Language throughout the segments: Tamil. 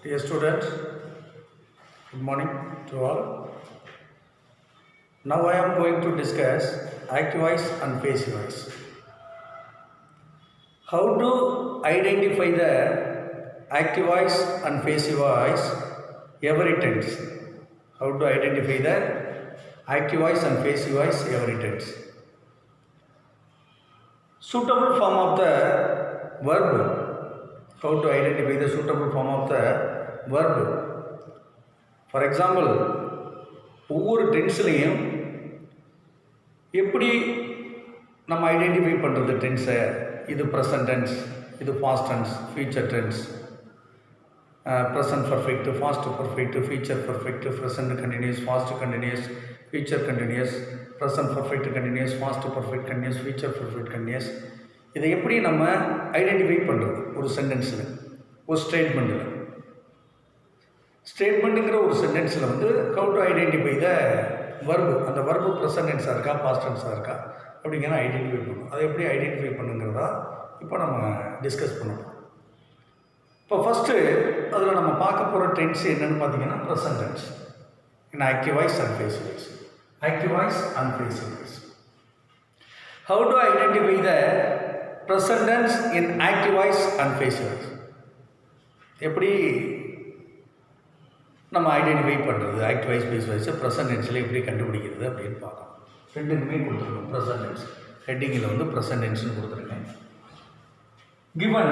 Dear students, good morning to all. Now I am going to discuss active voice and passive voice. How to identify the active voice and passive voice every tense. How to identify the active voice and passive voice every tense. Suitable form of the verb. How to identify the suitable form of the verb. For example, ஒவ்வொரு டென்ஸ்லையும் எப்படி நம்ம ஐடென்டிஃபை பண்ணுறது டென்ஸை? இது ப்ரெசன்ட் டென்ஸ், இது past tense, future tense, present perfect, past perfect, future perfect, present continuous, past continuous, future continuous, present perfect continuous, past perfect continuous, future perfect continuous. இதை எப்படி நம்ம ஐடென்டிஃபை பண்ணுறது ஒரு சென்டென்ஸில், ஒரு ஸ்டேட்மெண்ட்டில்? ஸ்டேட்மெண்ட்டுங்கிற ஒரு சென்டென்ஸில் how to identify the verb, அந்த வர்பு ப்ரெசன்ட் டென்ஸாக இருக்கா பாஸ்ட் டென்ஸாக இருக்கா அப்படிங்கிற ஐடென்டிஃபை பண்ணணும். அதை எப்படி ஐடென்டிஃபை பண்ணுங்கிறதா இப்போ நம்ம டிஸ்கஸ் பண்ணணும். இப்போ ஃபஸ்ட்டு அதில் நம்ம பார்க்க போகிற டென்ஸ் என்னென்னு பார்த்தீங்கன்னா present tense in active voice and passive voice. Active voice and passive voice. How to identify the present tense in active voice and passive voice? எப்படி நம்ம ஐடென்டிஃபை பண்ணுறது ஆக்டிவ் வாய்ஸ் பேசிவ் வாய்ஸை ப்ரெசன்ட் டென்ஸில் எப்படி கண்டுபிடிக்கிறது அப்படின்னு பார்க்கணும். ரெண்டுக்குமே கொடுத்துருக்கோம். ப்ரெசன்ட் டென்ஸ் ஹெட்டிங்கில் ப்ரெசன்ட் டென்ஸ்னு கொடுத்துருக்கேன். given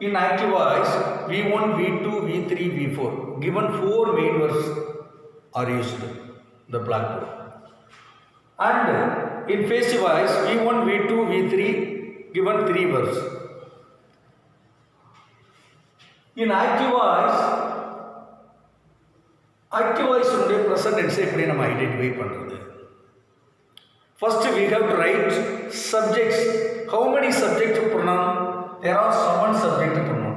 in active voice V1, V2, V3, V4 given 4 main verbs are used the blackboard, and in passive voice V1, V2, V3 given 3 verbs. In active voice உடைய present tense எப்படி நம்ம ஐடென்டிஃபை பண்ணுறது? First we have to write subjects. How many subject pronoun? There are 7 subject pronoun.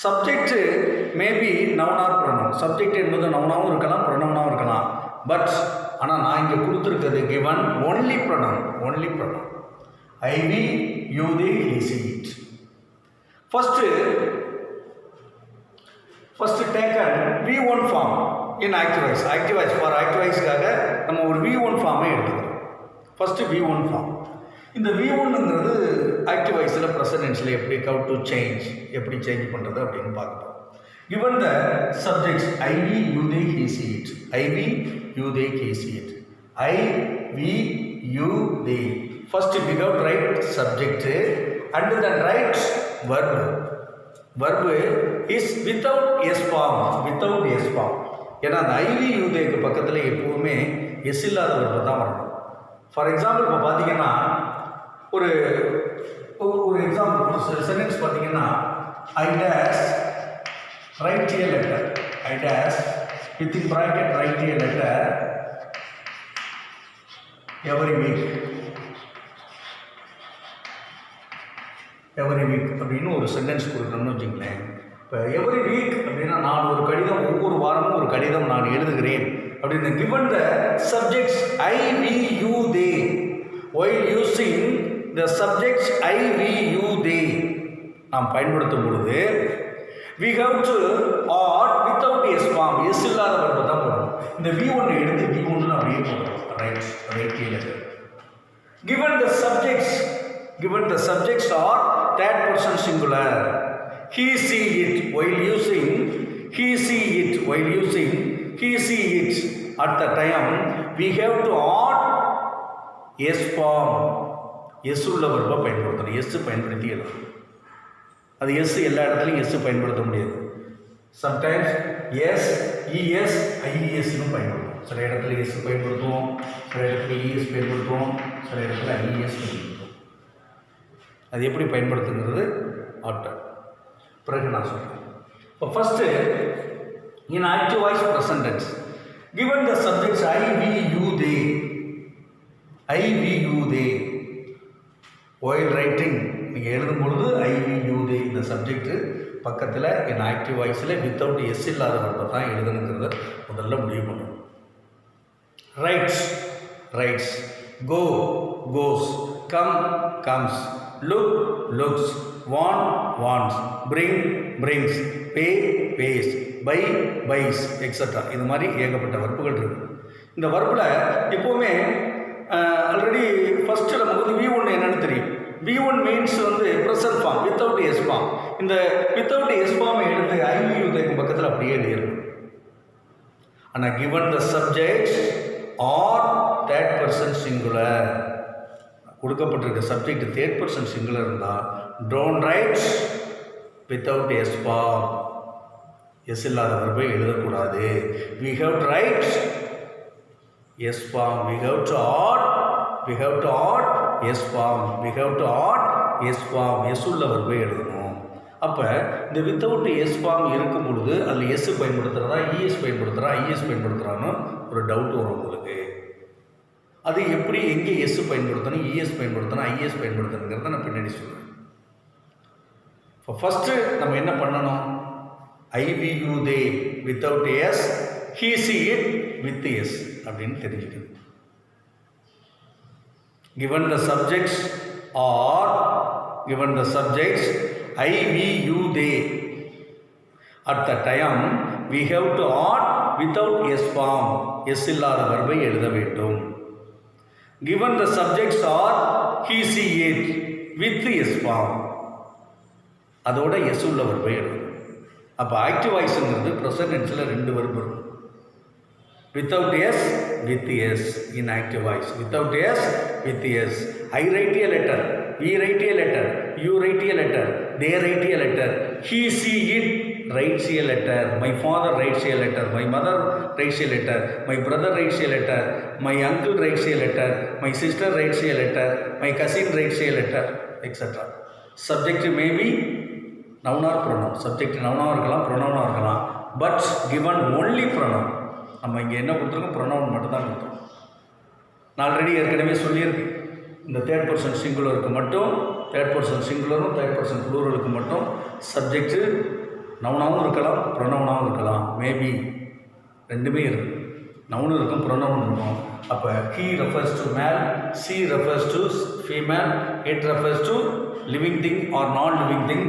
Subject may be noun or pronoun. Subject என்பது நவுனாகவும் இருக்கலாம், pronoun-ஆகவும் இருக்கலாம். பட் ஆனால் நான் இங்கே கொடுத்துருக்கிறது given only pronoun. Only pronoun. I, we, you, they, he, she, it. First taken V1 form in active voice. Active voice for active voice-காக நம்ம ஒரு V1 ஃபார்மை எடுத்துக்கிறோம். First V1 form. இந்த V1ங்கிறது ஆக்டிவ் வாய்ஸில் ப்ரெசன்ட் டென்ஸில் எப்படி how to change, எப்படி சேஞ்ச் பண்ணுறது அப்படின்னு பார்க்கலாம். given the subjects I, we, you, they, he, she, it. I, we, you, they, he, she, it. I, we, you, they. First we have to write subject and then write verb. Verb is without S form. Without S form. ஏன்னா அந்த I, we, you, they பக்கத்தில் எப்போவுமே எஸ் இல்லாத verb தான் வரணும். ஃபார் எக்ஸாம்பிள் இப்போ பார்த்தீங்கன்னா ஒரு எக்ஸாம்பிள் சென்டென்ஸ் பார்த்தீங்கன்னா I dash right A letter. I dash with in bracket right A letter every week. Every week அப்படின்னு ஒரு சென்டென்ஸ் கொடுக்கணும்னு வச்சுங்களேன். இப்போ எவரி வீக் அப்படின்னா நான் ஒரு கடிதம், ஒவ்வொரு வாரமும் ஒரு கடிதம் நான் எழுதுகிறேன் அப்படின்னு. given the subjects I, we, you, they, while using the subjects I, we, you, they நாம் பயன்படுத்தும் பொழுது we have to add without S form. S இல்லாத verb தான் போடணும். இந்த V1 எடுத்து V1 அப்படியே போடணும். Right letter. given the subjects are third person singular. He, see, it while using he, see, it while using he, see, it at the time we have to add S form. S உள்ள verb பயன்படுத்தணும். எஸ் பயன்படுத்தி எழுதணும். அது எஸ் எல்லா இடத்துலையும் எஸ் பயன்படுத்த முடியாது. சம்டைம்ஸ் எஸ், இஎஸ், ஐஇஎஸ்னு பயன்படுத்தும். சில இடத்துல எஸ் பயன்படுத்துவோம், சில இடத்துல இஎஸ் பயன்படுத்துவோம், சில இடத்துல ஐஇஎஸ் பயன்படுத்துவோம். அது எப்படி பயன்படுத்துங்கிறது ஆஃப்டர் பிறகு நான் சொல்கிறேன். இப்போ first in active voice present tense given the subjects I, we, you, they. I, we, you, they while writing நீங்கள் எழுதும் பொழுது I, we, you, they இந்த சப்ஜெக்ட்டு பக்கத்தில் in active voiceல வித்தவுட் எஸ் இல்லாத வரப்போ தான் எழுதணுங்கிறத முதல்ல முடிவு பண்ணணும். Writes, go, goes, come, comes, look, looks, want, wants, bring, brings, pay, pays, buy, buys, etc. இது மாதிரி ஏகப்பட்ட வர்ப்புகள் இருக்குது. இந்த வர்ப்பில் எப்போவுமே ஆல்ரெடி ஃபஸ்ட்டு நமக்கு வந்து V1 என்னன்னு தெரியும். V1 மீன்ஸ் வந்து present form without S form. இந்த வித்தவுட் எஸ் ஃபார்மை எடுத்து ஐவியூக்கு பக்கத்தில் அப்படியே எழுதிடணும். ஆனால் given the subjects or third person singular, கொடுக்கப்பட்டிருக்க சப்ஜெக்ட் தேர்ட் பர்சன் சிங்குலர் இருந்தால் don't write without s form. S இல்லாத வர்பை எழுதக்கூடாது. we have to write s form. we have to add s form. we have to add s form. S உள்ள வர்பை எழுதணும். அப்போ இந்த வித்தவுட் எஸ் ஃபார்ம் இருக்கும் பொழுது அதில் எஸ் பயன்படுத்துகிறதா இஎஸ் பயன்படுத்துகிறா ஐஎஸ் பயன்படுத்துகிறான்னு ஒரு டவுட் வரும் உங்களுக்கு. அது எப்படி எங்கே எஸ் பயன்படுத்தணும் இஎஸ் பயன்படுத்தணும் ஐஎஸ் பயன்படுத்தணுங்கிறத நான் பின்னாடி சொல்லுவேன். இப்போ ஃபஸ்ட்டு நம்ம என்ன பண்ணணும்? I we you they without S, he she it with S அப்படின்னு தெரிஞ்சுக்கணும். given the subjects I, we, you, they, at the time we have to add without s form. s இல்லாத வர்பை எழுத வேண்டும். given the subjects are he, she, it with s form, அதோட s உள்ள வர்பை எழுதணும். அப்போ ஆக்டிவ் வாய்ஸ்ங்கிறது ப்ரெசன்ட் டென்ஸில் ரெண்டு வர்பு இருக்கும். without s, with s in active voice. without s, with s. I write a letter, we write a letter, you write a letter, they write a letter, he, she, it writes a letter, my father writes a letter, my mother writes a letter, my brother writes a letter, my uncle writes a letter, my sister writes a letter, my cousin writes a letter, etc. Subject may be noun or pronoun. Subject noun இருக்கலாம், pronoun இருக்கலாம், but given only pronoun. நம்ம இங்கே என்ன கொடுத்துருக்கோம்? ப்ரொனவுன் மட்டும்தான் கொடுத்துருக்கோம். நான் ஆல்ரெடி ஏற்கனவே சொல்லியிருக்கேன், இந்த தேர்ட் பர்சன் சிங்குலருக்கு மட்டும், தேர்ட் பர்சன் சிங்குலரும் தேர்ட் பர்சன் ப்ளூரலுக்கு மட்டும் சப்ஜெக்ட்டு நவுனாகவும் இருக்கலாம், ப்ரொனவுனாகவும் இருக்கலாம். மேபி ரெண்டுமே இருக்குது. நவுனும் இருக்கும், ப்ரொனவுன் இருக்கும். அப்போ he refers to male, she refers to female, it refers to living thing or non-living thing,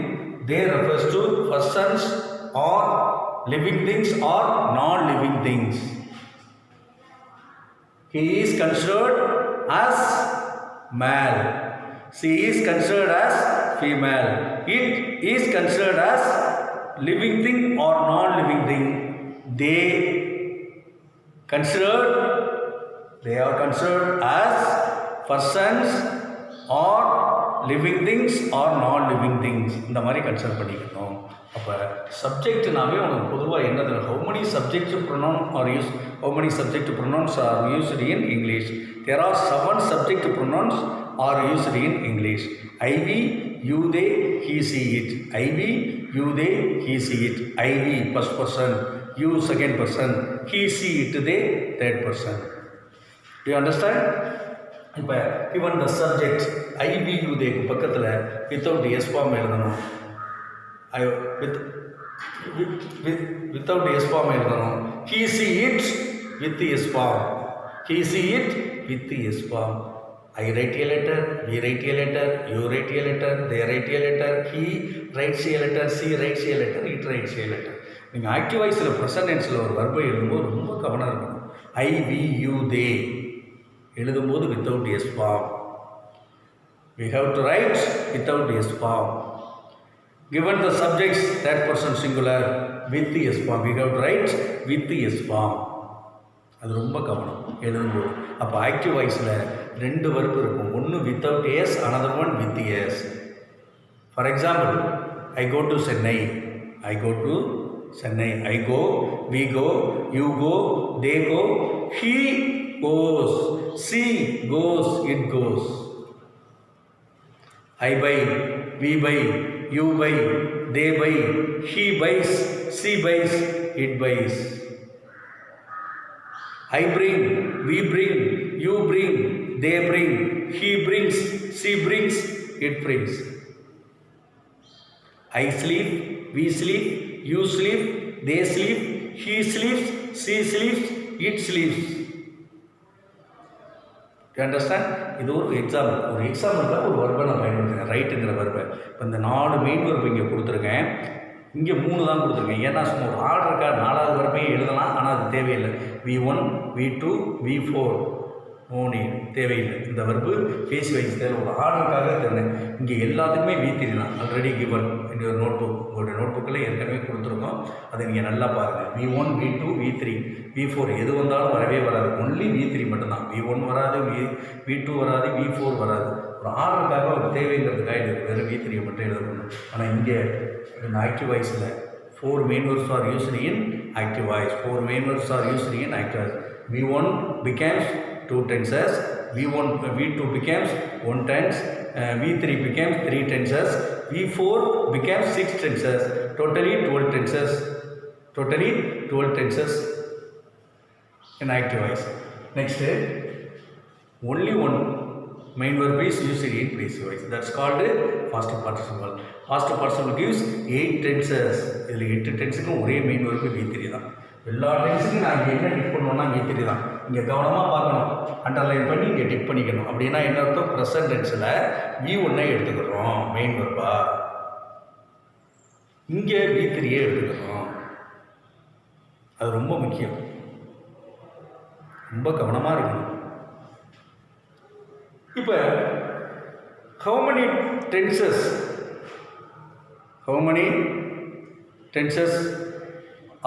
they refers to persons or living things or non-living things. He is considered as male, she is considered as female, it is considered as living thing or non-living thing, they are considered as persons or living things or non-living things. இந்த மாதிரி கன்சிடர் பண்ணிக்கணும். அப்போ சப்ஜெக்ட்னாவே உனக்கு பொதுவாக என்னது, how many subject pronouns are used in English? There are 7 subject pronouns are used in English. I, we, you, they, he, she, it. I, we, you, they, he, she, it. I, we first person, you second person, he, she, it, they third person. Do you understand? இப்போ given the subject I, we, you, they பக்கத்தில் without s form எழுதணும். without s form எழுதணும். he, she, it with s form. he, she, it with s form. I write a letter, we write a letter, you write a letter, they write a letter, he writes a letter, she writes a letter, it writes a letter. நீங்கள் ஆக்டிவ் வாய்ஸில் ப்ரெசன்ட் டென்ஸில் ஒரு வர்பை எழுதும்போது ரொம்ப கவனம் இருக்கணும். I, we, you, they எழுதும்போது without s form. We have to write without s form. Given the subjects third person singular with s form, we have to write with s form. அது ரொம்ப கவனம் எழுதும்போது. அப்போ ஆக்டிவ் வாய்ஸில் ரெண்டு வர்பு இருக்கும். ஒன்று without S, another one with S. For example, I go to Chennai, I go to Chennai, I go, we go, you go, they go, he goes, she goes, it goes. I buy, we buy, you buy, they buy, he buys, she buys, it buys. I bring, we bring, you bring, they bring, he brings, she brings, it brings. I sleep, we sleep, you sleep, they sleep, he sleeps, she sleeps, it sleeps. You understand? இது ஒரு எக்ஸாம்பிளுக்காக ஒரு வர்பை நான் பயன்படுத்துகிறேன், ரைட்டுங்கிற வர்பை. இப்போ இந்த 4 மெயின் வர்பு இங்கே கொடுத்துருக்கேன், இங்கே 3 தான் கொடுத்துருக்கேன். ஏன்னா சும்மா ஒரு ஆர்டருக்கா 4வது வர்பையும் எழுதலாம், ஆனால் அது தேவையில்லை. V1 V2 V4 ஓனி தேவையில்லை. இந்த வர்பு ஃபேஸ் வைஸ் தேவை, ஒரு ஆர்டருக்காக தெரியும். இங்கே எல்லாத்துக்குமே V3 தான் ஆல்ரெடி கிவன். என்னோட நோட்புக், உங்களுடைய நோட்புக்கில் ஏற்கனவே கொடுத்துருக்கோம், அதை நீங்கள் நல்லா பாருங்கள். V1 V2 V3 V4 எது வந்தாலும் வரவே வராது, ஒன்லி V3 மட்டும்தான். V1 வராது, V2 வராது, V4 வராது. ஒரு ஆர்டருக்காக ஒரு தேவைங்கிறதுக்காக இது வெறும் V3 மட்டும் எழுதணும். ஆனால் இங்கே இந்த ஆக்டிவ் வாய்ஸில் 4 main verbs are used in active voice. 4 main verbs are used in active voice. V1 becomes 2 tenses, V2 becomes 1 tense, V3 becomes 3 tenses, V4 becomes 6 tenses, totally 12 tenses in active voice. Next, only one main verb is used in passive voice, that's called past participle. Past participle gives 8 tenses. இதில் 8 டென்ஸுக்கும் ஒரே மெயின் verb V3 தான். எல்லா டென்ஸுக்கும் நான் இங்கே என்ன டிக் பண்ணுவோன்னா V3 தான். இங்கே கவனமாக பார்க்கணும், அண்டர்லைன் பண்ணி இங்கே டிக் பண்ணிக்கணும். அப்படின்னா என்ன அர்த்தம்? ப்ரெசன்ட் டென்ஸில் V1 எடுத்துக்கிறோம் மெயின் வெர்பா, இங்கே V3 எடுத்துக்கிறோம். அது ரொம்ப முக்கியம், ரொம்ப கவனமாக இருக்கணும். இப்போ how many tenses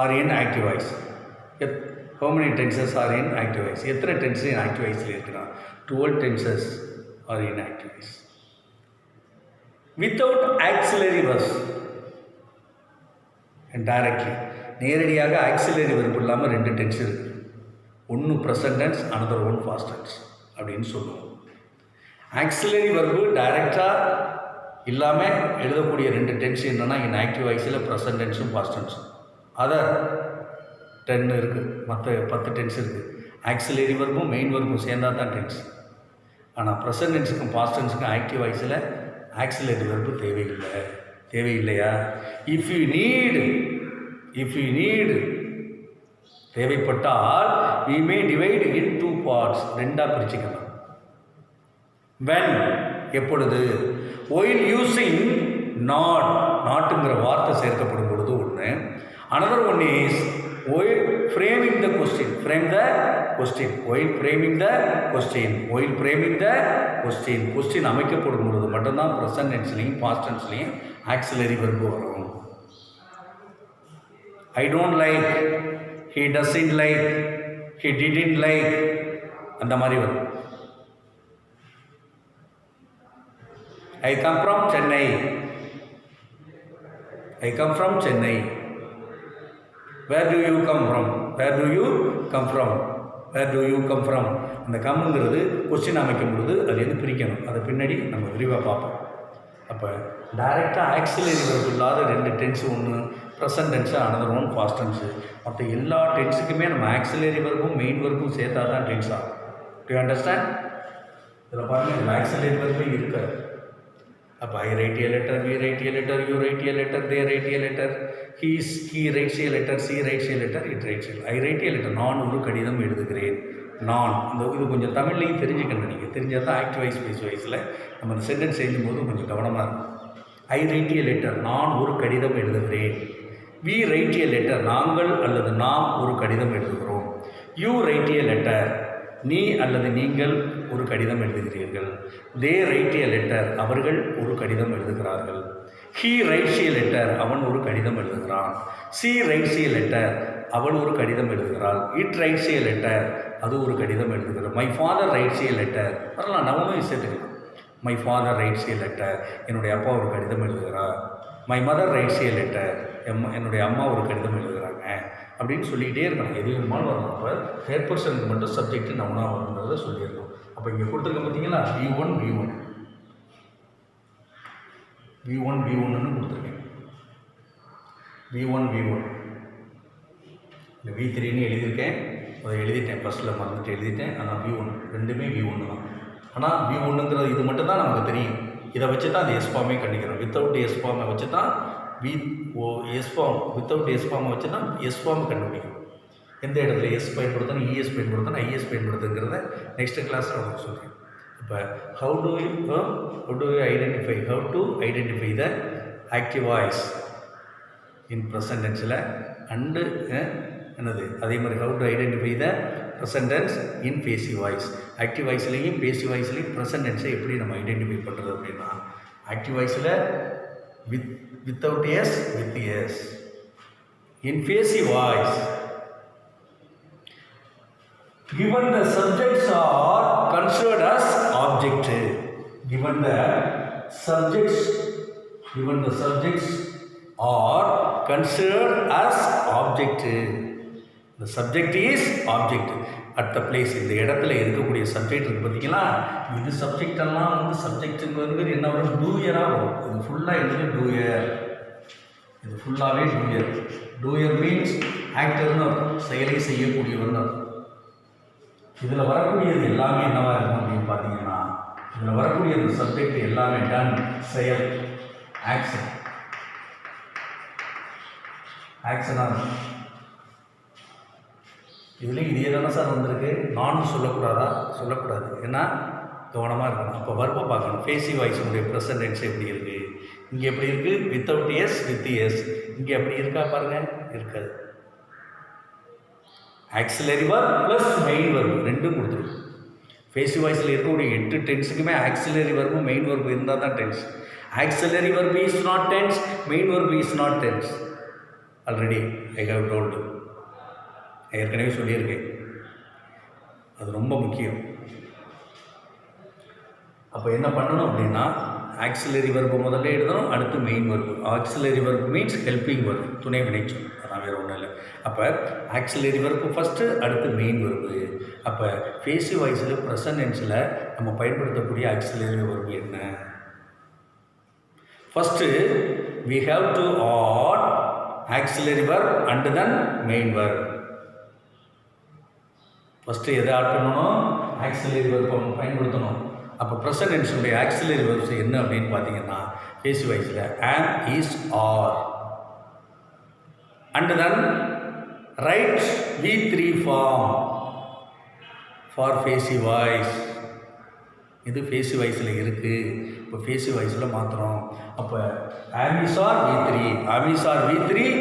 are in active voice? How many tenses are in active voice? எத்தனை tenses in active voice இருக்குன்னா 12 tenses are in active voice. Without auxiliary verbs and directly, நேரடியாக auxiliary verb இல்லாமல் 2 tense இருக்கு. ஒன்று present tense, another one past tense அப்படின்னு சொல்லுவோம். ஆக்சிலரி வர்பு டைரெக்டாக இல்லாமல் எழுதக்கூடிய 2 டென்ஸ் என்னென்னா இன் ஆக்டிவ் வாய்ஸில் ப்ரெசன்ட் டென்ஸும் பாஸ்ட் டென்ஸும். அதர் 10 இருக்குது, மற்ற 10 டென்ஸ் இருக்குது. ஆக்சிலரி வர்பும் மெயின் வர்பும் சேர்ந்தா தான் டென்ஸ். ஆனால் ப்ரெசன்ட் டென்ஸுக்கும் பாஸ்ட் டென்ஸுக்கும் ஆக்டிவ் வாய்ஸில் ஆக்சிலரி வர்பு தேவையில்லையா? இஃப் யூ நீட் தேவைப்பட்டால் we may divide in 2 parts, 2ஆக பிரிச்சுக்கலாம். when எப்பொழுது, while using நாட்டுங்கிற வார்த்தை சேர்க்கப்படும் பொழுது ஒன்று. another one is while framing the question, question அமைக்கப்படும் பொழுது மட்டும்தான் ப்ரெசன்ட் டென்ஸ்லையும் பாஸ்ட் டென்ஸ்லையும் ஆக்சிலரி வெர்பு வரும். I don't like, he doesn't like, he didn't like, அந்த மாதிரி வரும். I come from Chennai. Where do you come from? அந்த கம்ங்கிறது கொஸ்டின் அமைக்கும் பொழுது அது எது பிரிக்கணும், அதை பின்னாடி நம்ம விரிவாக பார்ப்போம். அப்போ டைரெக்டாக ஆக்சிலரி வெர்பு இல்லாத 2 டென்ஸு, ஒன்று present tense, another one past tense. மற்ற எல்லா டென்ஸுக்குமே நம்ம ஆக்சிலரி வெர்பும் மெயின் வெர்பும் சேர்த்தா தான் டென்ஸ் ஆகும். To you understand? இதில் பாருங்கள், இதில் ஆக்சிலரி வெர்பே இருக்காது. அப்போ I write a letter, we write a letter, you write a letter, they write a letter, he writes a letter, she writes a letter, it writes a letter. I write a letter, நான் ஒரு கடிதம் எழுதுகிறேன். இது கொஞ்சம் தமிழ்லையும் தெரிஞ்சுக்கணும். நீங்கள் தெரிஞ்சால் தான் ஆக்டிவ் வாய்ஸ் பேஸ் வாய்ஸில் நம்ம அந்த சென்டென்ஸ் எழுதும்போது கொஞ்சம் கவனமாக இருக்கும். I write a letter, நான் ஒரு கடிதம் எழுதுகிறேன். we write a letter, நாங்கள் அல்லது நாம் ஒரு கடிதம் எழுதுகிறோம். you write a letter, நீ அல்லது நீங்கள் ஒரு கடிதம் எழுதுகிறீர்கள். they write a letter, அவர்கள் ஒரு கடிதம் எழுதுகிறார்கள். he writes a letter, அவன் ஒரு கடிதம் எழுதுகிறான். she writes a letter, அவள் ஒரு கடிதம் எழுதுகிறாள். it writes a letter, அது ஒரு கடிதம் எழுதுகிறது. my father writes a letter, வரலாம் நவனும் சேர்த்துக்கலாம். my father writes a letter, என்னுடைய அப்பா ஒரு கடிதம் எழுதுகிறார். my mother writes a letter, என்னுடைய அம்மா ஒரு கடிதம் எழுதுகிறாங்க அப்படின்னு சொல்லிக்கிட்டே இருக்கணும். எது வேணுமாலும் வரணும். அப்போ தேர்ட் பர்சனுக்கு மட்டும் சப்ஜெக்ட் நவுனாக வரணுங்கிறத சொல்லியிருக்கோம். அப்போ இங்கே கொடுத்துருக்க பார்த்தீங்களா, V1 கொடுத்துருக்கேன். V1 இல்லை V3ன்னு எழுதியிருக்கேன். அதை எழுதிட்டேன், ஃபஸ்ட்டில் மறந்துட்டு எழுதிட்டேன். ஆனால் V1 ரெண்டுமே V1 தான். ஆனால் V1ங்கிறது இது மட்டும் தான் நமக்கு தெரியும். இதை வச்சு தான் அந்த எஸ் ஃபார்மே கண்டிக்கிறோம். வித்தவுட் எஸ் ஃபார்மை வச்சு தான் வித்தவுட் எஸ் ஃபார்மை வச்சு தான் எஸ் ஃபார்ம் கண்டுபிடிக்கும். எந்த இடத்துல எஸ் பயன்படுத்தணும், இஎஸ் பயன்படுத்தணும், ஐஎஸ் பயன்படுத்துங்கிறத நெக்ஸ்ட் கிளாஸில் உங்களுக்கு சொல்கிறேன். இப்போ how do you identify the active voice in present tenseல அண்டு என்னது அதே மாதிரி how to identify the present tense in passive voice. Active வாய்ஸ்லேயும் பேசிவ் வாய்ஸ்லேயும் present tense எப்படி நம்ம ஐடென்டிஃபை பண்ணுறது அப்படின்னா ஆக்டிவ் வாய்ஸில் without s with s. In passive voice, given the subjects are considered as object. Given the subjects are considered as object. The subject is object at the place. இந்த இடத்துல இருக்கக்கூடிய சப்ஜெக்ட் இருக்கு பார்த்தீங்களா, இது சப்ஜெக்ட் எல்லாம் வந்து சப்ஜெக்ட்டுக்கு வந்து என்ன வரும், டூயராக வரும். இது ஃபுல்லாக என்னது டூயர், இது ஃபுல்லாகவே டூயர். டூயர் மீன்ஸ் ஆக்டர்னு செயலை செய்யக்கூடியவர்னு. இதில் வரக்கூடியது எல்லாமே என்னவா இருக்கும் அப்படின்னு பார்த்தீங்கன்னா, இதில் வரக்கூடிய அந்த சப்ஜெக்ட் எல்லாமே டன், செயல், ஆக்ஷன், ஆக்ஷனாக இருக்கும். இதுலேயும் இதே தானே சார் வந்திருக்கு, நானும் சொல்லக்கூடாதா, சொல்லக்கூடாது, ஏன்னா கவனமாக இருக்கணும். அப்போ வர்பை பார்க்கணும். பேசிவ் வாய்ஸுடைய ப்ரெசன்ட் டென்ஸ் எப்படி இருக்குது, இங்கே எப்படி இருக்குது, வித்தவுட் எஸ் வித் எஸ். இங்கே எப்படி இருக்கா பாருங்கள், இருக்காது. Auxiliary verb plus main verb ரெண்டும் கொடுத்துருக்கு. பேசிவ் வாய்ஸில் இருக்கக்கூடிய 8 டென்ஸுக்குமே ஆக்சிலரி வர்பும் மெயின் வர்பு இருந்தால் தான் tense. Auxiliary verb is not tense, main verb is not tense. Already I have told, ஏற்கனவே சொல்லியிருக்கேன். அது ரொம்ப முக்கியம். அப்போ என்ன பண்ணணும் அப்படின்னா, ஆக்சிலரி வர்பு முதல்ல எழுதணும், அடுத்து main verb. Auxiliary verb means helping verb, துணை வினைச்சொல், அதான் வேறு ஒன்றும் இல்லை. அப்போ ஆக்சிலரி வர்பு ஃபஸ்ட்டு, அடுத்து மெயின் வர்பு. அப்போ பேசிவ் வாய்ஸில் ப்ரெசன்ட் டென்ஸில் நம்ம பயன்படுத்தக்கூடிய ஆக்சிலரி வர்பு என்ன? First we have to add auxiliary verb and then main verb. First எதை ஆட் பண்ணணும், ஆக்சிலரி வெர்ப் பயன்படுத்தணும். அப்போ ப்ரெசன்ட் டென்ஸுடைய ஆக்சிலரி வெர்ப்ஸ் என்ன அப்படின்னு பார்த்தீங்கன்னா, பேசிவ் வாய்ஸில் am, is, are. And then write V3 form for passive voice. இது பேசிவ் வாய்ஸில் இருக்குது. இப்போ பேசிவ் வாய்ஸில் மாற்றுறோம். அப்போ am is are V3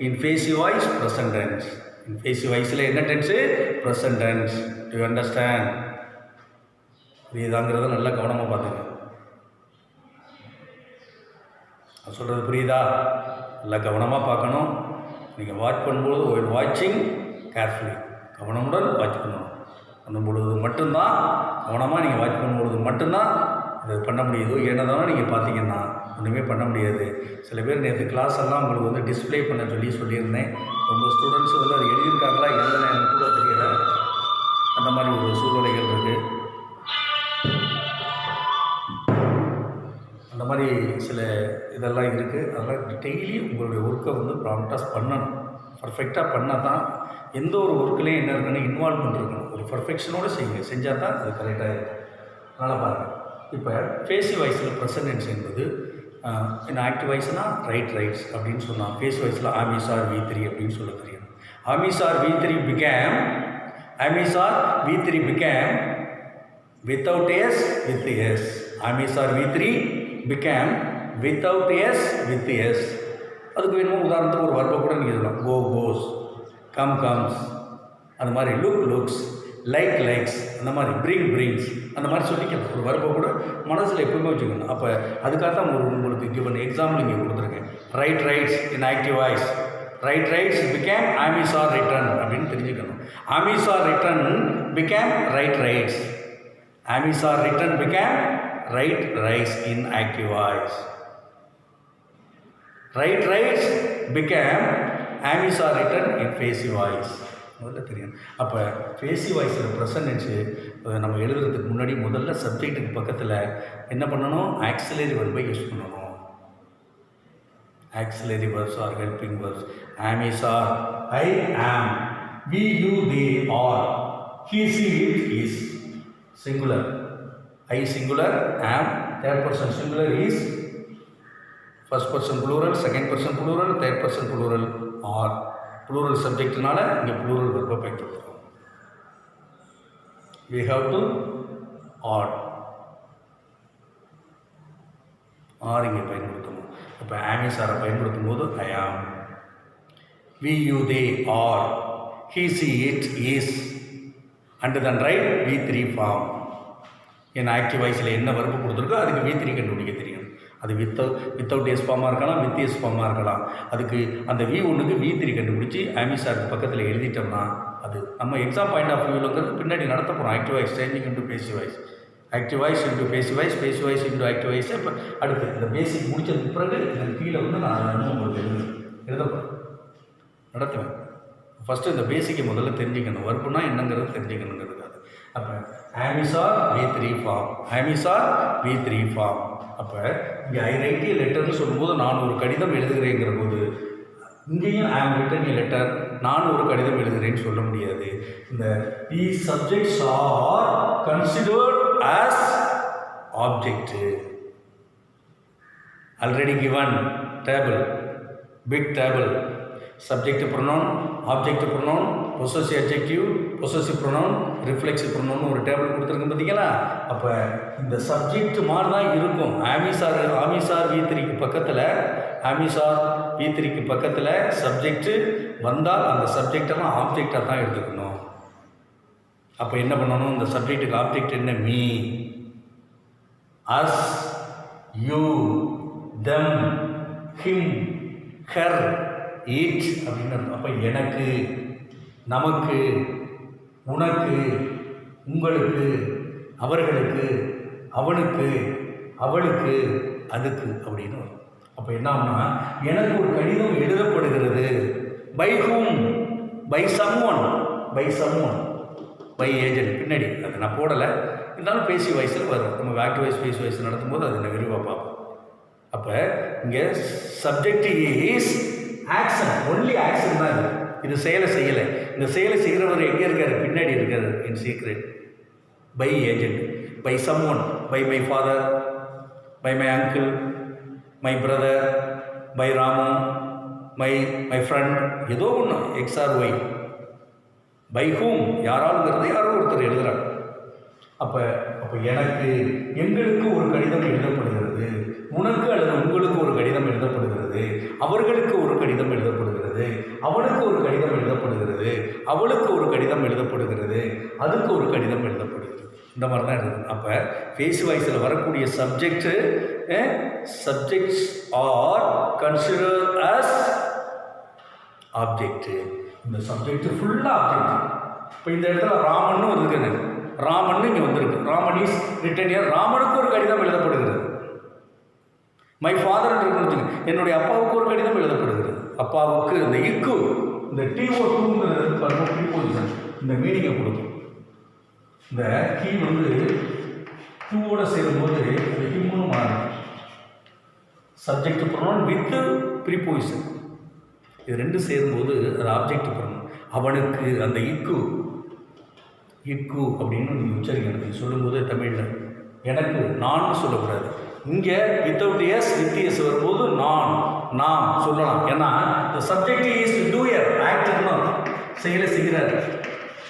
in passive voice present tense. In passive வாய்ஸில் என்ன tense, present tense. Do understand? புரியுதாங்கிறத நல்லா கவனமாக பார்த்துங்க. நான் சொல்கிறது புரியுதா? நல்லா கவனமாக பார்க்கணும். நீங்கள் வாட்ச் பண்ணும்போது ஒயில் வாட்சிங் கேர்ஃபுல்லி, கவனமுடன் வாட்ச் பண்ணும்பொழுது மட்டும்தான், கவனமாக நீங்கள் வாட்ச் பண்ணும்பொழுது மட்டும்தான் இது பண்ண முடியுது. ஏன்னதாலும் நீங்கள் பார்த்தீங்கன்னா ஒன்றுமே பண்ண முடியாது. சில பேர் நேற்று கிளாஸ் எல்லாம் உங்களுக்கு வந்து டிஸ்பிளே பண்ண சொல்லியிருந்தேன். ரொம்ப ஸ்டூடெண்ட்ஸ் வந்து அது எழுதியிருக்காங்களா எழுதலை எனக்கு கூட தெரியலை. அந்த மாதிரி ஒரு சூழ்நிலைகள் இருக்குது. அந்த மாதிரி சில இதெல்லாம் இருக்குது. அதெல்லாம் டெய்லி உங்களுடைய ஒர்க்கை வந்து ப்ராம்ப்டாக பண்ணணும். பர்ஃபெக்டாக பண்ணால் தான் எந்த ஒரு ஒர்க்லேயும் என்ன இருக்குன்னு இன்வால்வ்மெண்ட் இருக்கணும். ஒரு பர்ஃபெக்ஷனோடு செய்யுங்க, செஞ்சால் தான் அது கரெக்டாக இருக்கும். அதனால் பாருங்கள், இப்போ பேசிவ் வாய்ஸில் ப்ரெசன்ட் டென்ஸ் என்பது இந்த ஆக்டிவ் வாய்ஸ்னால் ரைட்ஸ் அப்படின்னு சொன்னால், பேசிவ் வாய்ஸில் ஆமிசார் V3 அப்படின்னு சொல்ல தெரியும். ஆமிசார் V3 became without s with s. ஆமிசார் V3 became without s with s. அதுக்கு வேணுமோ உதாரணத்துக்கு ஒரு வர்பை கூட நீங்கள் சொல்லலாம். கோ கோஸ், கம் கம்ஸ், அந்த மாதிரி லுக்ஸ், லைக்ஸ், அந்த மாதிரி பிரிங்ஸ், அந்த மாதிரி சொல்லிக்கலாம். ஒரு வர்பை கூட மனசில் எப்பவுமே வச்சுக்கணும். அப்போ அதுக்காக தான் உங்களுக்கு கிவன் எக்ஸாம்பிள் இங்கே கொடுத்துருக்கேன். Writes in active voice. Writes became am is are written அப்படின்னு தெரிஞ்சுக்கணும். Am is are written became writes. Am is are written became writes in active voice. Writes became am is are written in passive voice. முதல்ல தெரியும். அப்போ பேசிவ் வாய்ஸில் ப்ரெசன்ட் டென்ஸு நம்ம எழுதுறதுக்கு முன்னாடி முதல்ல சப்ஜெக்ட்டுக்கு பக்கத்தில் என்ன பண்ணணும், ஆக்சிலரி வெர்பை யூஸ் பண்ணணும். Auxiliary verbs are helping verbs. ஆம், இஸ், ஆர். ஐ ஆம், we, you, they, are. He, she, it, is. Singular. I singular, am. Third person singular is. First person plural, second person plural, third person plural, are. Plural சப்ஜெக்ட்னால இங்கே ப்ளூரல் வெர்பை பயன்படுத்துகிறோம். we have to add are இங்கே பயன்படுத்தணும். இப்போ ஆமிஸ் ஆரை பயன்படுத்தும் போது I am, we you they are, he she it is, and then write V3 form. In active வாய்ஸில் என்ன வர்பு கொடுத்துருக்கோ அதுக்கு V3 கண்டுபிடிக்க தெரியும். அது வித்தவுட் எஸ் ஃபார்மாக இருக்கலாம், வித் எஸ் ஃபார்மாக இருக்கலாம். அதுக்கு அந்த V1க்கு V3 கண்டுபிடிச்சி ஆமிசாருக்கு பக்கத்தில் எழுதிட்டோம்னா அது நம்ம எக்ஸாம் பாயிண்ட் ஆஃப் வியூங்கிறது பின்னாடி நடத்த போகிறோம். Active voice changing into passive voice, active voice into passive voice, passive voice into active voice. இப்போ அடுத்து இந்த பேசிக் முடிச்சதுக்கு பிறகு இதன் கீழே வந்து நான் உங்களுக்கு எழுதப்போகிறேன், நடத்துவேன். ஃபஸ்ட்டு இந்த பேசிக்கை முதல்ல தெரிஞ்சுக்கணும், வர்புனா என்னங்கிறது தெரிஞ்சுக்கணுங்கிறதுக்காக. அப்போ am is are V3 form, ஆமிசார் V3 form. அப்போ இங்கே ஐ ரைட் ஏ லெட்டர்னு சொல்லும்போது நான் ஒரு கடிதம் எழுதுகிறேங்கிற போது இங்கேயும் ஐ ஆம் ரிட்டன் ஏ லெட்டர், நான் ஒரு கடிதம் எழுதுகிறேன்னு சொல்ல முடியாது. இந்த these subjects are considered as object, already given table, big table, subject pronoun, object pronoun, possessive adjective, possessive pronoun, reflexive pronoun ஒரு டேபிள் கொடுத்துருக்கு பார்த்தீங்களா. அப்போ இந்த சப்ஜெக்ட் மாதிரி தான் இருக்கும். ஆமிசார் V3க்கு பக்கத்தில், ஆமிசார் V3க்கு பக்கத்தில் சப்ஜெக்ட் வந்தால் அந்த சப்ஜெக்டெல்லாம் ஆப்ஜெக்டாக தான் எடுத்துக்கணும். அப்போ என்ன பண்ணணும், இந்த சப்ஜெக்டுக்கு ஆப்ஜெக்ட் என்ன, me, us, you, them, him, her, it அப்படின்னு. அப்போ எனக்கு, நமக்கு, உனக்கு, உங்களுக்கு, அவர்களுக்கு, அவனுக்கு, அவளுக்கு, அதுக்கு அப்படின்னு வரும். அப்போ என்ன ஆகும்னா, எனக்கு ஒரு கடிதம் எழுதப்படுகிறது. By whom, by someone, by someone, by agent. பின்னாடி அதை நான் போடலை, இருந்தாலும் பேசி வயசில் வரும். நம்ம ஆக்டிவ் வாய்ஸ் பேசி வயசு நடத்தும் போது அதை நான் விரிவாக பார்ப்போம். அப்போ இங்கே subject is action, only action தான் இது. இது செயலை செய்யலை. இந்த செயலை செய்கிறவர் எங்கே இருக்கார், பின்னாடி இருக்கார், in secret. By agent, by someone, by my father, by my uncle, my brother, by Ramu, my friend, ஏதோ ஒன்று, X or Y. By whom, யாராலுங்கிறது யாரோ ஒருத்தர் எழுதுகிறார். அப்போ எனக்கு, எங்களுக்கு ஒரு கடிதம் எழுதப்படுகிறது, உனக்கு அல்லது உங்களுக்கு ஒரு கடிதம் எழுதப்படுகிறது, அவர்களுக்கு ஒரு கடிதம் எழுதப்படுகிறது, அவனுக்கு ஒரு கடிதம் எழுதப்படுகிறது, அவளுக்கு ஒரு கடிதம் எழுதப்படுகிறது, அதுக்கு ஒரு கடிதம் எழுதப்படுகிறது. இந்த மாதிரி தான் இருக்குது. அப்போ பேஸ் வாய்ஸில் வரக்கூடிய subjects are consider as object. இந்த சப்ஜெக்ட் ஃபுல்லாக ஆப்ஜெக்ட். இப்போ இந்த இடத்துல ராமன்னு இருக்குது, ராமன் இங்கே வந்திருக்கு. ராமன் இஸ் ரிட்டன் ஹியர், ராமனுக்கு ஒரு கடிதம் எழுதப்படுகிறது. மை ஃபாதர் என்று என்னுடைய அப்பாவுக்கு ஒரு கடிதம் எழுதப்படுகிறது. அப்பாவுக்கு இந்த இக்கு, இந்த TO2 பாருங்க, ப்ரீபோசிஷன் இந்த மீனிங்கை கொடுக்கும். இந்த கீ வந்து டூவோட சேரும்போது இந்த ஹிம்னு மாறும். சப்ஜெக்ட் ப்ரொனவுன் வித் ப்ரீபோசிஷன், இது ரெண்டு சேரும்போது அது ஆப்ஜெக்ட் ப்ரொனவுன். அவனுக்கு அந்த இக்கு அப்படின்னு நீங்கள் உச்சரிக்கணும். சொல்லும்போது தமிழில் எனக்கு நான் சொல்லக்கூடாது. இங்கே வித்தவுட் எஸ் வித் எஸ் வரும்போது நாம் சொல்லலாம். ஏன்னா இந்த சப்ஜெக்ட் இஸ் டூயர், ஆக்டர்னா செயலை செய்கிறார்.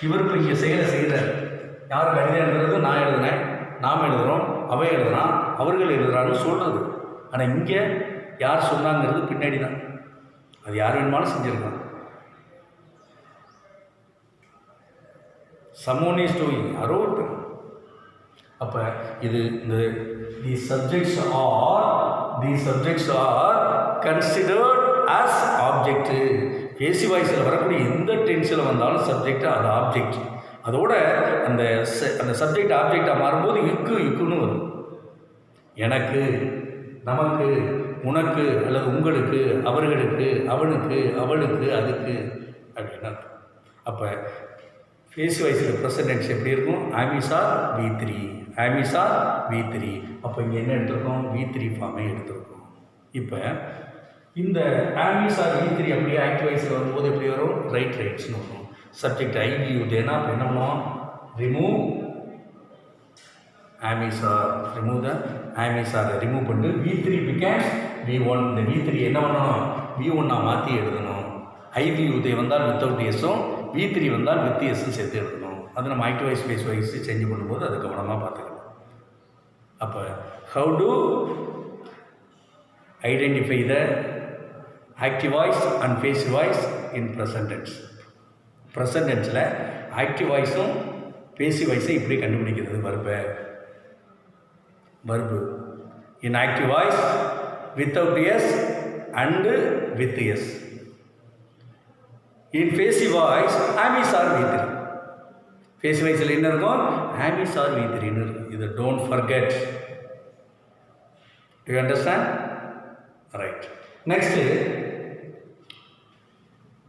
இவருக்கு இங்கே செயலை செய்கிறார். யார் கடிதம் எழுதுறது, நான் எழுதுனேன், நாம் எழுதுகிறோம், அவை எழுதுறான், அவர்கள் எழுதுறான்னு சொல்கிறது. ஆனால் இங்கே யார் சொன்னாங்கிறது பின்னாடி தான். அது யார் வேணுமாலும் செஞ்சுருக்காங்க. someone is doing, யாரோ ஒருத்தர். அப்போ இது இந்த these subjects are considered as object. பேசி வாய்ஸில் வரக்கூடிய எந்த டென்ஸில் வந்தாலும் சப்ஜெக்ட் அது ஆப்ஜெக்ட். அதோட அந்த சப்ஜெக்ட் ஆப்ஜெக்டாக மாறும்போது இக்குன்னு வரும். எனக்கு, நமக்கு, உனக்கு அல்லது உங்களுக்கு, அவர்களுக்கு, அவனுக்கு, அவளுக்கு, அதுக்கு அப்படின்னா. அப்போ பேசி வாய்ஸில் ப்ரெசன்ட் டென்ஸ் எப்படி இருக்கும், ஆமிசார் V3. அப்போ இங்கே என்ன எடுத்துருக்கோம், V3 ஃபார்மே எடுத்துருக்கோம். இப்போ இந்த ஆமிசார் V3 அப்படியே ஆக்டிவ் வாய்ஸில் வரும்போது எப்படி வரும், ரைட்ஸ்னு வரும். சப்ஜெக்ட் ஐவியூ தேனா அப்போ என்ன பண்ணுவோம், ரிமூவ் ஆமிசாரை ரிமூவ் பண்ணிட்டு V3 பிகேம்ஸ் V1. இந்த V3 என்ன பண்ணணும், V1 மாற்றி எழுதணும். ஐவியூ தே வந்தால் வித்தவுட் எஸ்ஸும், V3 வந்தால் வித் எஸ்ஸும் சேர்த்து எழுதணும். அது நம்ம active voice passive voice change பண்ணும்போது அதை கவனமாக பார்த்துக்கணும். அப்போ how to identify the active voice and passive voice in present tense. Present டென்ஸில் ஆக்டிவ் வாய்ஸும் பேசிவ் வாய்ஸும் இப்படி கண்டுபிடிக்கிறது verb. In active voice without S and with S. In passive voice am is are V3. Passive வாய்ஸில் என்ன இருக்கும்? ஆமிஸ் ஆர் V3ன்னு இருக்கும். இது don't forget. Do you understand? Right. Next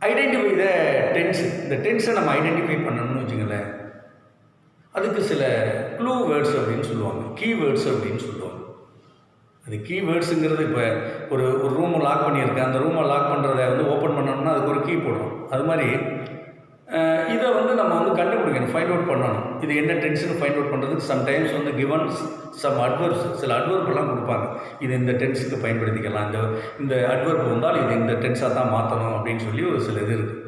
identify the tense. இந்த டென்ஸை நம்ம ஐடென்டிஃபை பண்ணணும்னு வச்சுங்களேன், அதுக்கு சில க்ளூ வேர்ட்ஸ் அப்படின்னு சொல்லுவாங்க, கீவேர்ட்ஸ் அப்படின்னு சொல்லுவாங்க. அது கீவேர்ட்ஸுங்கிறது இப்போ ஒரு ரூமை லாக் பண்ணியிருக்கேன், அந்த ரூமை லாக் பண்ணுறத ஓப்பன் பண்ணணும்னா அதுக்கு ஒரு கீ போடுறோம். அது மாதிரி இதை நம்ம கண்டுபிடிக்கணும், ஃபைண்ட் அவுட் பண்ணணும். இது என்ன டென்ஸ்னு ஃபைண்ட் அவுட் பண்ணுறதுக்கு சம்டைம்ஸ் கிவன் சம் அட்வர்ப்ஸ், சில அட்வர்ப்லாம் கொடுப்பாங்க. இது இந்த டென்ஸுக்கு பயன்படுத்திக்கலாம், இந்த அட்வர்ப் வந்தால் இது இந்த டென்ஸாக தான் மாற்றணும் அப்படின்னு சொல்லி ஒரு சில இது இருக்குது.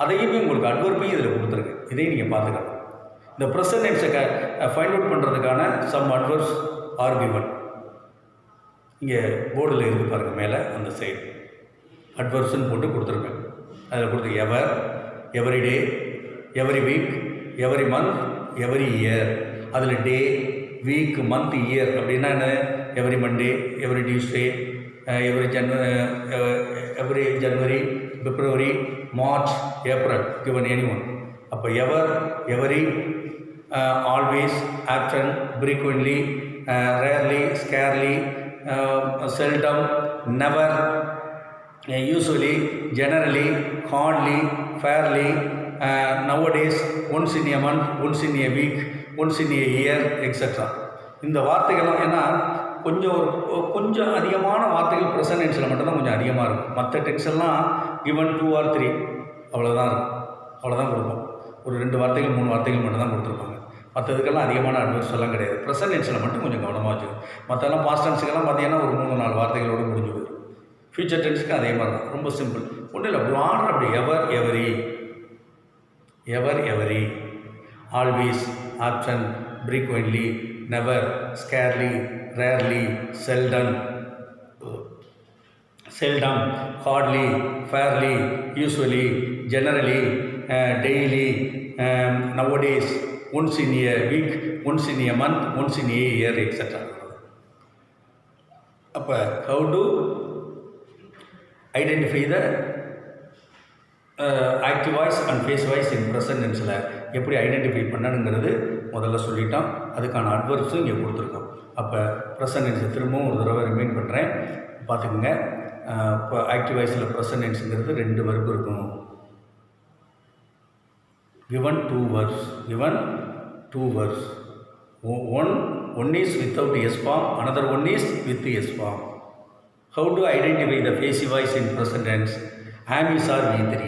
அதையுமே உங்களுக்கு அட்வர்ப்பையும் இதில் கொடுத்துருக்கு, இதையும் நீங்கள் பார்த்துக்கலாம். இந்த ப்ரெசன்ட் டென்ஸை ஃபைண்ட் அவுட் பண்ணுறதுக்கான சம் அட்வர்ப்ஸ் ஆர் கிவன். இங்கே போர்டில் இருக்கு பாருங்கள், மேலே அந்த சைடு அட்வர்ப்ஸ்ன்னு போட்டு கொடுத்துருக்கேன். அதில் கொடுத்து ever, every day, every week, every month, every year. அதில் டே, வீக், மந்த், இயர் அப்படின்னா என்ன? Every Monday, every Tuesday, every January, February, March, April, given any one. அப்போ ever, every, always, often, frequently, rarely, scarcely, seldom, never, usually, generally, hardly, fairly, nowadays, once in a month, once in a week, once in a year, etc. இந்த வார்த்தைகள்லாம் ஏன்னா கொஞ்சம் அதிகமான வார்த்தைகள் ப்ரெசன்ட் டென்ஸில் மட்டும்தான் கொஞ்சம் அதிகமாக இருக்கும். மற்ற டென்ஸெல்லாம் given 2 or 3 அவ்வளோதான் இருக்கும், அவ்வளோதான் கொடுப்போம். ஒரு 2 வார்த்தைகள் 3 வார்த்தைகள் மட்டும் தான் கொடுத்துருப்பாங்க. மற்றதுக்கெல்லாம் அதிகமான அட்வர்ப்ஸ் எல்லாம் கிடையாது. ப்ரெசன்ட் டென்ஸில் மட்டும் கொஞ்சம் கவனமாக வச்சுக்கணும். மற்றெல்லாம் பாஸ்ட் டென்ஸுக்கெல்லாம் பார்த்தீங்கன்னா ஒரு 3-4 வார்த்தைகளோடு முடிஞ்சு போயிடும். ஃபியூச்சர் டென்ஸுக்கு அதே மாதிரி தான், ரொம்ப சிம்பிள். ஒன்றும் இல்லை, அப்படி ஆர்டர் அப்படி ever, every, ever, every, always, often, frequently, never, scarcely, rarely, seldom, hardly, fairly, usually, generally, daily, nowadays, once in a week, once in a month, once in a year, etc. அப்போ how to identify the active voice and passive voice in present tenseல எப்படி ஐடென்டிஃபை பண்ணணுங்கிறது முதல்ல சொல்லிட்டோம். அதுக்கான அட்வர்ப்ஸும் இங்கே கொடுத்துருக்கோம். அப்போ ப்ரெசன்ட் டென்ஸை திரும்பவும் ஒரு தடவை ரிமைண்ட் பண்ணுறேன், பார்த்துக்குங்க. இப்போ ஆக்டிவ் வாய்ஸில் ப்ரெசன்ட் டென்ஸுங்கிறது 2 வெர்பு இருக்கும். given 2 verbs. One is without S form, another one is with S form. How to identify the passive voice in present tense? Amis are V3.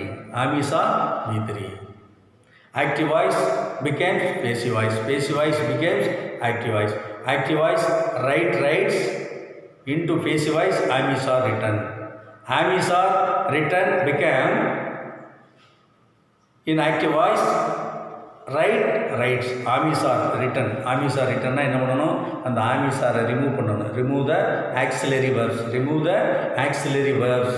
Active voice becomes passive voice. Passive voice becomes active voice. Active voice writes into passive voice. Amis are written. Amis are written become in active voice writes. Amis are written. Amis are written என்ன பண்ணணும்? அந்த amis are remove பண்ணணும். Remove the auxiliary verbs.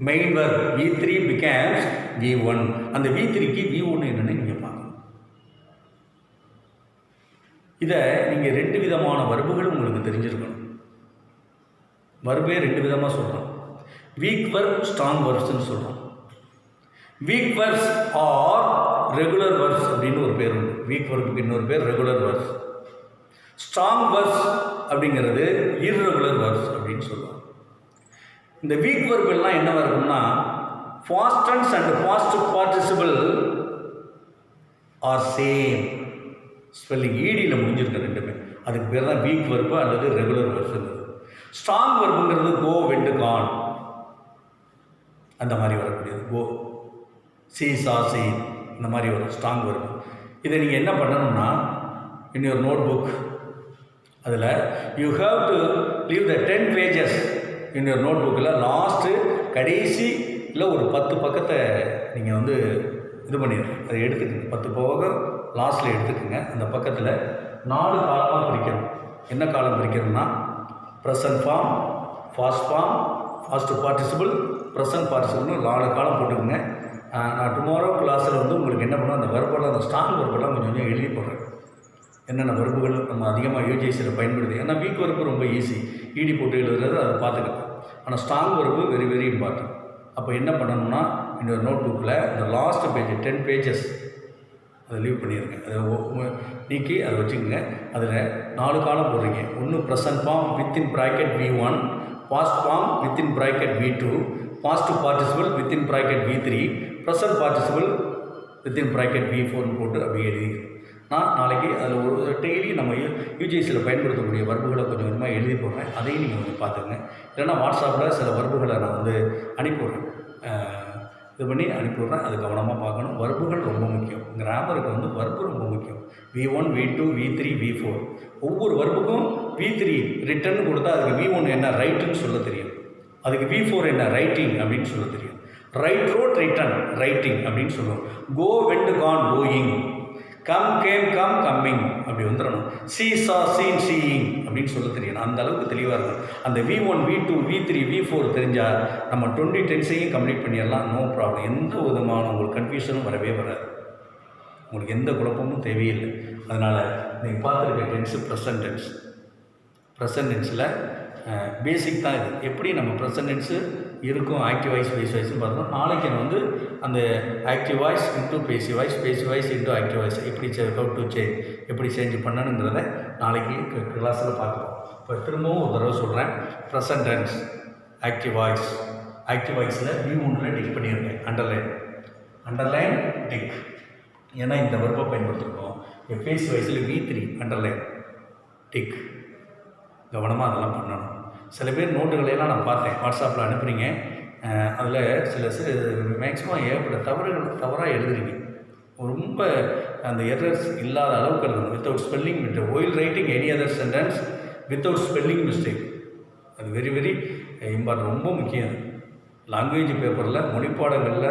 Main verb V3 becomes V1. அந்த V3க்கு V1 என்னன்னு நீங்க பார்க்கணும். இதை நீங்க 2 விதமான வர்புகள் உங்களுக்கு தெரிஞ்சிருக்கணும். வர்பே 2 விதமாக சொல்றோம். வீக் வர்ப், ஸ்ட்ராங் வர்ப்ஸ்ன்னு சொல்றோம். வீக் வர்ப்ஸ் ஆர் ரெகுலர் வர்ப்ஸ் அப்படின்னு ஒரு பேர் உண்டு. வீக் வர்புக்கு இன்னொரு பேர் ரெகுலர் வர்ப்ஸ். ஸ்ட்ராங் வர்ப்ஸ் அப்படிங்கிறது இர்ரெகுலர் வர்ப்ஸ் அப்படின்னு சொல்லுவாங்க. இந்த வீக் வர்ப் எல்லாம் என்ன வரும்னா past tense and past participle are same. Spelling ஈடியில் முடிஞ்சிருக்கு ரெண்டுமே. அதுக்கு பேர் தான் வீக் வர்பு அல்லது ரெகுலர் வர்ப்ஸுங்கிறது. ஸ்ட்ராங் வர்புங்கிறது கோ, வெண்டு, கான் அந்த மாதிரி வரக்கூடியது. கோ, சி, சா, சி இந்த மாதிரி வரும் ஸ்ட்ராங் வர்பு. இதை நீங்கள் என்ன பண்ணணும்னா இன் யுவர் நோட் புக் அதில் you have to leave the 10 pages in your நோட் புக்கில். லாஸ்ட்டு கடைசி இல்லை ஒரு 10 பக்கத்தை நீங்கள் இது பண்ணிடுங்க. அதை எடுத்துக்கங்க. 10 பக்கம் லாஸ்ட்டில் எடுத்துக்கோங்க. அந்த பக்கத்தில் 4 காலமாக பிரிக்கணும். என்ன காலம் பிரிக்கணும்னா present form, past form, past participle, present பார்ட்டிசிபிள்னு 4 காலம் போட்டுக்கோங்க. நான் டுமாரோ கிளாஸில் வந்து உங்களுக்கு என்ன பண்ணுவோம், அந்த வர்பெல்லாம், அந்த ஸ்ட்ராங் வர்பெல்லாம் கொஞ்சம் கொஞ்சம் எழுதி போடுறேன். என்னென்ன வர்புகள் நம்ம அதிகமாக யூஜிசியில் பயன்படுது. ஏன்னா வீக் வர்பு ரொம்ப ஈஸி, ஈடி போட்டு எழுதுறது அதை பார்த்துக்கலாம். ஆனால் strong verb very very important. அப்போ என்ன பண்ணணும்னா, இன்னொரு நோட் புக்கில் இந்த லாஸ்ட் பேஜ் 10 பேஜஸ் அதை லீவ் பண்ணிடுங்க. அதை நீக்கி அதை வச்சுக்கோங்க. அதில் 4 காலம் போடுறீங்க. ஒன்று present form within bracket V1, past form within bracket V2, past participle within bracket V3, present participle within bracket V4 போட்டு அப்படியே எழுதி நான் நாளைக்கு அதில் ஒரு டெய்லி நம்ம யூஜிசியில் பயன்படுத்தக்கூடிய வர்புகளை கொஞ்சம் கொஞ்சமாக எழுதி போடுறேன். அதையும் நீங்கள் கொஞ்சம் பார்த்துங்க. இல்லைன்னா வாட்ஸ்அப்பில் சில வர்புகளை நான் வந்து அனுப்பிவிட்றேன், இது பண்ணி அனுப்பிவிட்றேன். அது கவனமாக பார்க்கணும். வர்புகள் ரொம்ப முக்கியம். கிராமருக்கு வந்து வர்பு ரொம்ப முக்கியம். V1, V2, V3, V4 ஒவ்வொரு வர்புக்கும் V3 ரிட்டர்ன் கொடுத்தா அதுக்கு V1 என்ன ரைட்டுன்னு சொல்ல தெரியும், அதுக்கு V4 என்ன ரைட்டிங் அப்படின்னு சொல்ல தெரியும். ரைட் ரோட் ரிட்டன் ரைட்டிங் அப்படின்னு சொல்லுவோம். Go went gone going, come came come coming அப்படி வந்துடணும். சீ சா சீன் சீயிங் அப்படின்னு சொல்ல தெரியணும். அந்த அளவுக்கு தெளிவாக இருக்கும். அந்த V1, V2, V3, V4 தெரிஞ்சால் நம்ம 20 டென்ஸையும் கம்ப்ளீட் பண்ணிடலாம். No problem. எந்த விதமான உங்களுக்கு கன்ஃபியூஷனும் வரவே வராது. உங்களுக்கு எந்த குழப்பமும் தேவையில்லை. அதனால் நீங்கள் பார்த்துருக்க டென்ஸு ப்ரெசன்ட் டென்ஸ். ப்ரெசன்ட் டென்ஸில் பேசிக் தான் இது. எப்படி நம்ம ப்ரெசன்ட் டென்ஸு இருக்கும் ஆக்டிவ் வாய்ஸ் பேசிவ் வாய்ஸ்னு பார்த்தோம். நாளைக்கு நான் வந்து அந்த active voice into passive voice into active voice எப்படி ஹவு டு சேஞ்ச், எப்படி சேஞ்ச் பண்ணணுங்கிறத நாளைக்கு கிளாஸில் பார்க்கலாம். இப்போ திரும்பவும் ஒரு தடவை சொல்கிறேன். ப்ரெசன்ட் டென்ஸ் ஆக்டிவ் வாய்ஸில் V1 டிக் பண்ணியிருக்கேன். Underline tick. ஏன்னா இந்த வர்பை பயன்படுத்திருக்கோம். பேசிவ் வாய்ஸில் V3 அண்டர்லைன் டிக். கவனமாக அதெல்லாம் பண்ணணும். சில பேர் நோட்டுகளையெல்லாம் நான் பார்த்தேன், வாட்ஸ்அப்பில் அனுப்புகிறீங்க. அதில் சில மேக்ஸிமம் ஏற்பட்ட தவறாக எழுதுறீங்க. ரொம்ப அந்த எரர்ஸ் இல்லாத அளவுக்கு எழுதணும். Without spelling mistake. While writing any other sentence without spelling mistake. அது வெரி வெரி இம்பார்ட்டன்ட், ரொம்ப முக்கியம். லாங்குவேஜ் பேப்பரில் மொழிப்பாடங்களில்,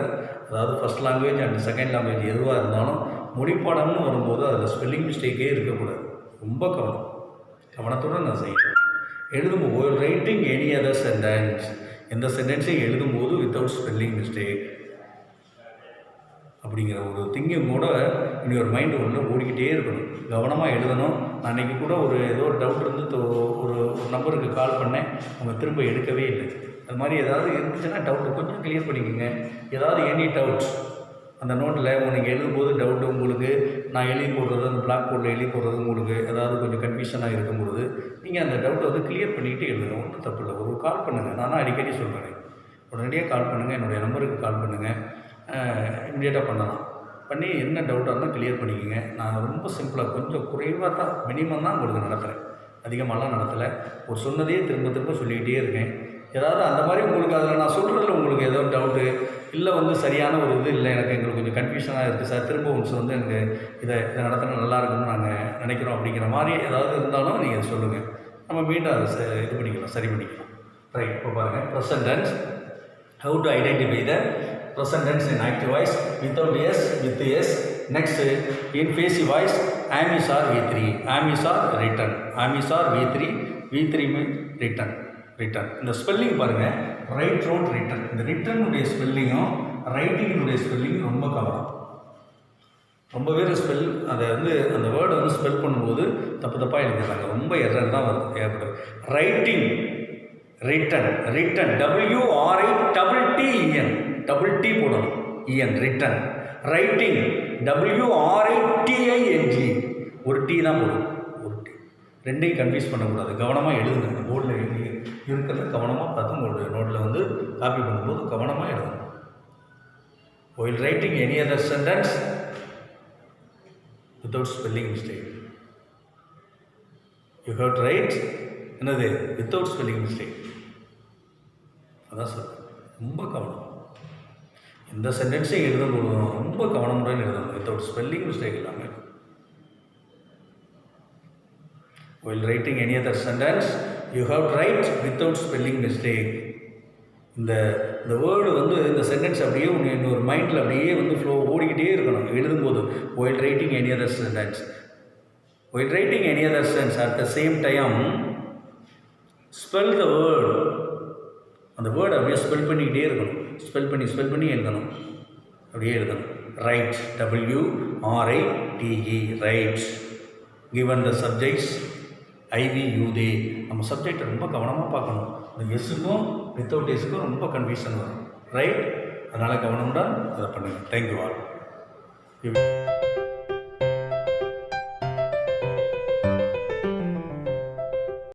அதாவது first language and second language எதுவாக இருந்தாலும் மொழிப்பாடம்னு வரும்போது அதில் ஸ்பெல்லிங் மிஸ்டேக்கே இருக்கக்கூடாது. ரொம்ப கவனத்தோடு நான் செய்யணும். எழுதும்போது ரைட்டிங் எனி அதர் சென்டென்ஸ், எந்த சென்டென்ஸையும் எழுதும்போது வித்தவுட் ஸ்பெல்லிங் மிஸ்டேக் அப்படிங்கிற ஒரு திங்கிங் கூட இன்னொரு மைண்டு உள்ள ஓடிக்கிட்டே இருக்கணும். கவனமாக எழுதணும். நான் அன்றைக்கி கூட ஏதோ ஒரு டவுட் இருந்து ஒரு நம்பருக்கு கால் பண்ணேன், அவங்க திரும்ப எடுக்கவே இல்லை. அது மாதிரி ஏதாவது இருந்துச்சுன்னா டவுட்டு கொஞ்சம் கிளியர் பண்ணிக்கோங்க. ஏதாவது எனி டவுட்ஸ் அந்த நோட்டில் நீங்கள் எழுதும்போது டவுட்டு உங்களுக்கு நான் எழுதி போடுறது, அந்த பிளாக் போர்டில் எழுதி போடுறது உங்களுக்கு ஏதாவது கொஞ்சம் கன்ஃபியூஷனாக இருக்கும்பொழுது நீங்கள் அந்த டவுட்டை வந்து கிளியர் பண்ணிக்கிட்டு எழுதுங்க. ஒன்றும் தப்பு இல்லை. ஒரு கால் பண்ணுங்கள். நானும் அடிக்கடி சொல்கிறேன், உடனடியாக கால் பண்ணுங்கள், என்னுடைய நம்பருக்கு கால் பண்ணுங்கள். இமீடியட்டாக பண்ணலாம். பண்ணி என்ன டவுட்டாக இருந்தால் கிளியர் பண்ணிக்கோங்க. நான் ரொம்ப சிம்பிளாக கொஞ்சம் குறைவாக தான், மினிமம் தான் உங்களுக்கு நடத்துகிறேன். அதிகமாகலாம் நடத்தலை. ஒரு சொன்னதையே திரும்ப திரும்ப சொல்லிக்கிட்டே இருக்கேன். ஏதாவது அந்த மாதிரி உங்களுக்கு அதில் நான் சொல்கிறதில்ல உங்களுக்கு ஏதோ டவுட்டு இல்லை வந்து சரியான ஒரு இது இல்லை, எங்களுக்கு கொஞ்சம் கன்ஃபியூஷனாக இருக்குது சார், திரும்ப ஒன்ஸ் வந்து எனக்கு இதை நடத்தினா நல்லா இருக்குன்னு நாங்கள் நினைக்கிறோம் அப்படிங்கிற மாதிரி ஏதாவது இருந்தாலும் நீங்கள் சொல்லுங்கள். நம்ம மீண்டும் அதை இது பண்ணிக்கலாம், சரி பண்ணிக்கலாம். ரைட். இப்போ பாருங்கள், present tense. How to identify the present tense in active voice without S, with S. Next in passive voice am is or V3. am is or written. am is or V3 mean written. இந்த ஸ்பெல்லிங் பாருங்கள், ரைட் ரோட் ரிட்டன். இந்த ரிட்டனுடைய ஸ்பெல்லிங்கும் ரைட்டிங்கினுடைய ஸ்பெல்லிங்கும் ரொம்ப கவனம். ரொம்ப பேர் அதை வந்து அந்த வேர்டை வந்து ஸ்பெல் பண்ணும்போது தப்பாக எழுதிடுறாங்க. ரொம்ப எரர் தான் வருது, தேவைப்படுது. Writing return, WRITTEN, double D போடணும், EN ரிட்டன். ரைட்டிங் WRITING, ஒரு டி தான் போடணும், ஒரு டி. ரெண்டையும் கன்ஃபியூஸ் பண்ணக்கூடாது. கவனமாக எழுதுங்க. இந்த போர்டில் இருக்கிறத கவனமாக பார்த்து உங்களுடைய நோட்டில் வந்து காப்பி பண்ணும்போது கவனமாக எழுதணும். while writing any other sentence without spelling mistake, you have to write என்னது without spelling mistake. அதான் சார், ரொம்ப கவனம். எந்த சென்டென்ஸையும் எழுதும்போது ரொம்ப கவனமுடன் எழுதணும், வித்தவுட் ஸ்பெல்லிங் மிஸ்டேக் இல்லாமல். while writing any other sentence you have to write without spelling mistake. இந்த வேர்டு வந்து இந்த சென்டென்ஸ் அப்படியே இன்னொரு மைண்டில் அப்படியே வந்து ஃப்ளோ ஓடிக்கிட்டே இருக்கணும் எழுதும்போது. while writing any other sentence at the same time spell the word. அந்த வேர்டு அப்படியே ஸ்பெல் பண்ணிக்கிட்டே இருக்கணும். ஸ்பெல் பண்ணி எழுதணும். அப்படியே எழுதணும். Right, WRITE, right. Given the subjects IVU they. நம்ம சப்ஜெக்டை ரொம்ப கவனமாக பார்க்கணும். இந்த எஸ்ஸுக்கும் வித்தவுட் எஸ்ஸுக்கும் ரொம்ப கன்ஃபியூஷன் வரும். ரைட், அதனால் கவனமுடன் அதை பண்ணுங்கள். Thank you all.